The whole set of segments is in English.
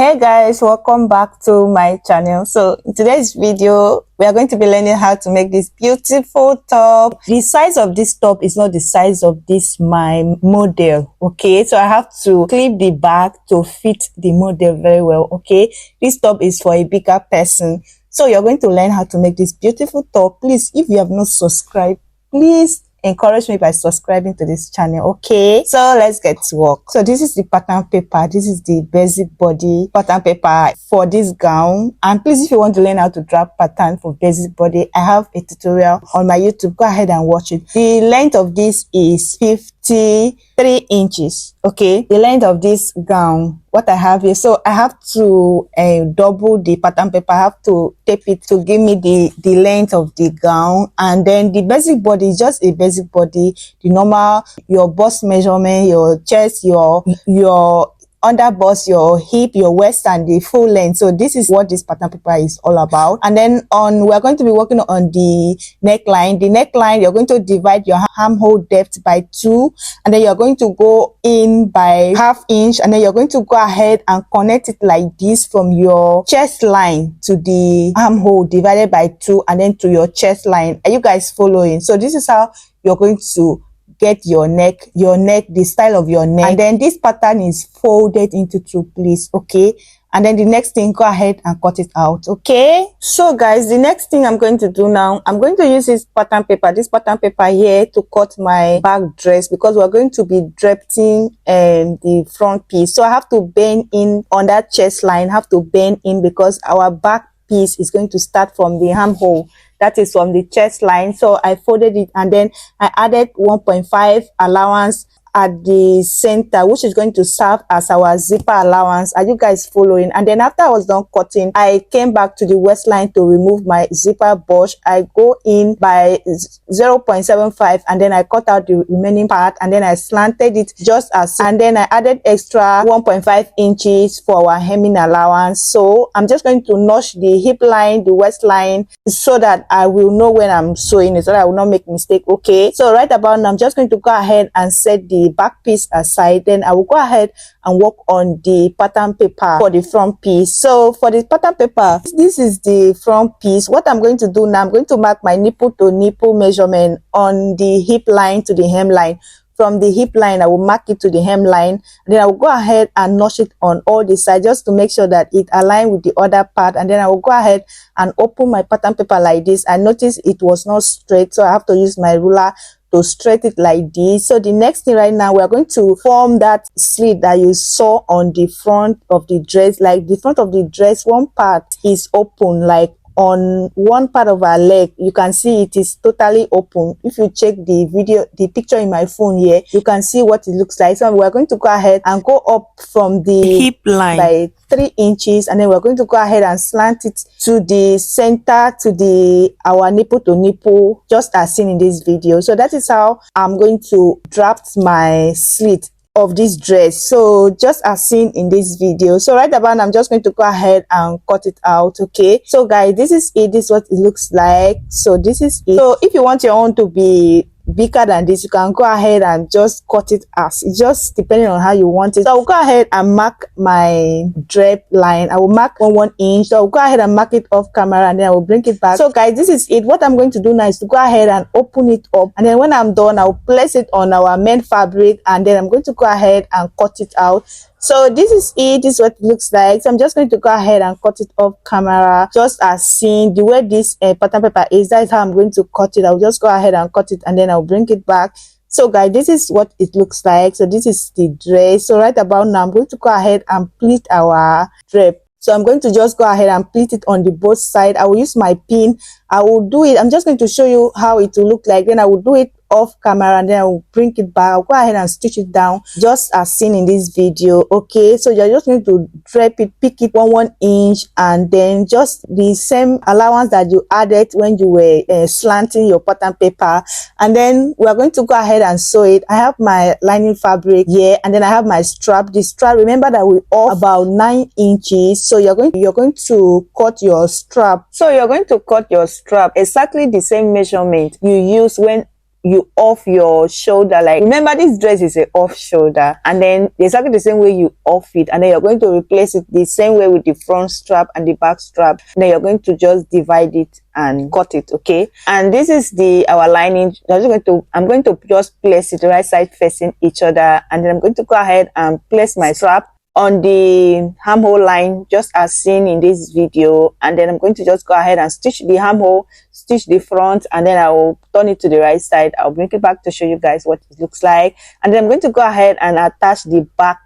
Hey guys, welcome back to my channel. So in today's video we are going to be learning how to make this beautiful top. The size of this top is not the size of this my model, okay? So I have to clip the back to fit the model very well, okay? This top is for a bigger person. So you're going to learn how to make this beautiful top. Please, if you have not subscribed, please encourage me by subscribing to this channel, okay? So let's get to work. So this is the pattern paper. This is the basic body pattern paper for this gown. And please, if you want to learn how to draw pattern for basic body, I have a tutorial on my YouTube. Go ahead and watch it. The length of this is 53 inches, okay? The length of this gown, what I have here, so I have to double the pattern paper. I have to tape it to give me the length of the gown. And then the basic body is just a basic body, the normal, your bust measurement, your chest, your under bust, your hip, your waist, and the full length. So this is what this pattern paper is all about. And then we're going to be working on the neckline. The neckline, you're going to divide your armhole depth by 2, and then you're going to go in by ½ inch, and then you're going to go ahead and connect it like this from your chest line to the armhole divided by 2, and then to your chest line. Are you guys following? So this is how you're going to get your neck, the style of your neck. And then this pattern is folded into 2, please, okay? And then the next thing, go ahead and cut it out, okay? So guys, the next thing I'm going to do now, I'm going to use this pattern paper here to cut my back dress, because we're going to be draping the front piece. So I have to bend in on that chest line, have to bend in, because our back piece is going to start from the armhole, that is from the chest line. So I folded it, and then I added 1.5 allowance at the center, which is going to serve as our zipper allowance. Are you guys following? And then after I was done cutting, I came back to the waistline to remove my zipper bush. I go in by 0.75, and then I cut out the remaining part, and then I slanted it just as, and then I added extra 1.5 inches for our hemming allowance. So I'm just going to notch the hip line, the waistline, so that I will know when I'm sewing it, so that I will not make mistake, okay? So right about now, I'm just going to go ahead and set the back piece aside. Then I will go ahead and work on the pattern paper for the front piece. So for the pattern paper, this is the front piece. What I'm going to do now, I'm going to mark my nipple to nipple measurement on the hip line to the hem line. From the hip line, I will mark it to the hem line. Then I will go ahead and notch it on all the sides, just to make sure that it aligns with the other part. And then I will go ahead and open my pattern paper like this. I noticed it was not straight, so I have to use my ruler to straighten it like this. So the next thing right now, we are going to form that slit that you saw on the front of the dress. Like the front of the dress, one part is open, like on one part of our leg, you can see it is totally open. If you check the picture in my phone here, you can see what it looks like. So we're going to go ahead and go up from the hip line by 3 inches, and then we're going to go ahead and slant it to the center, to our nipple to nipple, just as seen in this video. So that is how I'm going to draft my slit of this dress, so just as seen in this video. So right about now, I'm just going to go ahead and cut it out, okay? So guys, this is it. This is what it looks like. So this is it. So if you want your own to be bigger than this, you can go ahead and just cut it as, just depending on how you want it. So I'll go ahead and mark my drape line. I will mark 1 inch. So I'll go ahead and mark it off camera, and then I will bring it back. So guys, this is it. What I'm going to do now is to go ahead and open it up, and then when I'm done, I'll place it on our main fabric, and then I'm going to go ahead and cut it out. So this is it. This is what it looks like. So I'm just going to go ahead and cut it off camera, just as seen. The way this pattern paper is, that is how I'm going to cut it. I'll just go ahead and cut it, and then I'll bring it back. So guys, this is what it looks like. So this is the dress. So right about now, I'm going to go ahead and pleat our drape. So I'm going to just go ahead and pleat it on the both side. I will use my pin. I will do it. I'm just going to show you how it will look like. Then I will do it off camera, and then I will bring it back. I'll go ahead and stitch it down just as seen in this video, okay? So you're just going to drape it, pick it 1 inch, and then just the same allowance that you added when you were slanting your pattern paper. And then we're going to go ahead and sew it. I have my lining fabric here, and then I have my strap. The strap, remember that we off about 9 inches. So you're going to cut your strap. So you're going to cut your strap exactly the same measurement you use when you off your shoulder. Like, remember, this dress is a off shoulder, and then exactly the same way you off it, and then you're going to replace it the same way with the front strap and the back strap. Then you're going to just divide it and cut it. Okay, and this is our lining. I'm going to just place it right side facing each other, and then I'm going to go ahead and place my strap on the armhole line just as seen in this video, and then I'm going to just go ahead and stitch the armhole, stitch the front, and then I will turn it to the right side. I'll bring it back to show you guys what it looks like, and then I'm going to go ahead and attach the back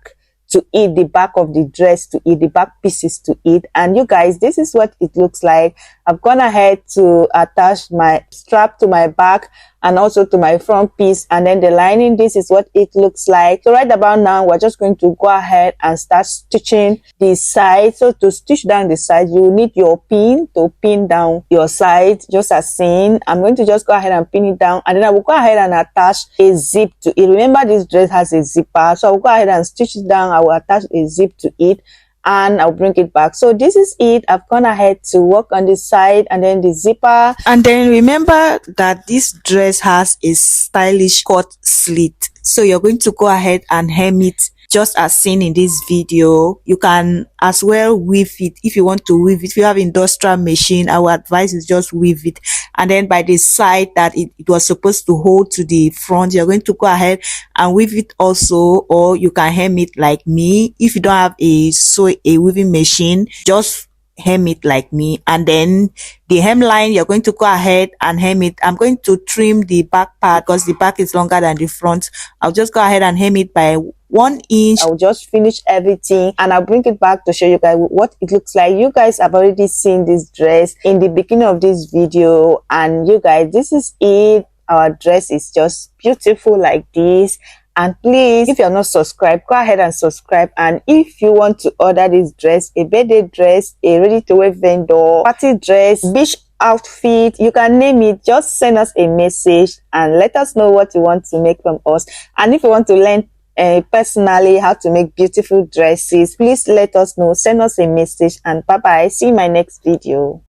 to it, the back of the dress to it, the back pieces to it. And you guys, this is what it looks like. I've gone ahead to attach my strap to my back and also to my front piece, and then the lining, this is what it looks like. So right about now, we're just going to go ahead and start stitching the side. So to stitch down the side, you will need your pin to pin down your side just as seen. I'm going to just go ahead and pin it down, and then I will go ahead and attach a zip to it. Remember, this dress has a zipper, so I will go ahead and stitch it down. I will attach a zip to it, and I'll bring it back. So this is it. I've gone ahead to work on the side and then the zipper. And then remember that this dress has a stylish cut slit, so you're going to go ahead and hem it just as seen in this video. You can as well weave it if you want to weave it. If you have industrial machine, I would advise is just weave it, and then by the side that it was supposed to hold to the front, you're going to go ahead and weave it also, or you can hem it like me. If you don't have a weaving machine, just hem it like me. And then the hemline, you're going to go ahead and hem it. I'm going to trim the back part because the back is longer than the front. I'll just go ahead and hem it by 1 inch. I'll just finish everything and I'll bring it back to show you guys what it looks like. You guys have already seen this dress in the beginning of this video, and you guys, this is it. Our dress is just beautiful like this. And please, if you're not subscribed, go ahead and subscribe. And if you want to order this dress, a birthday dress, a ready-to-wear vendor, party dress, beach outfit, you can name it, just send us a message and let us know what you want to make from us. And if you want to learn personally how to make beautiful dresses, please let us know, send us a message, and bye bye. See you in my next video.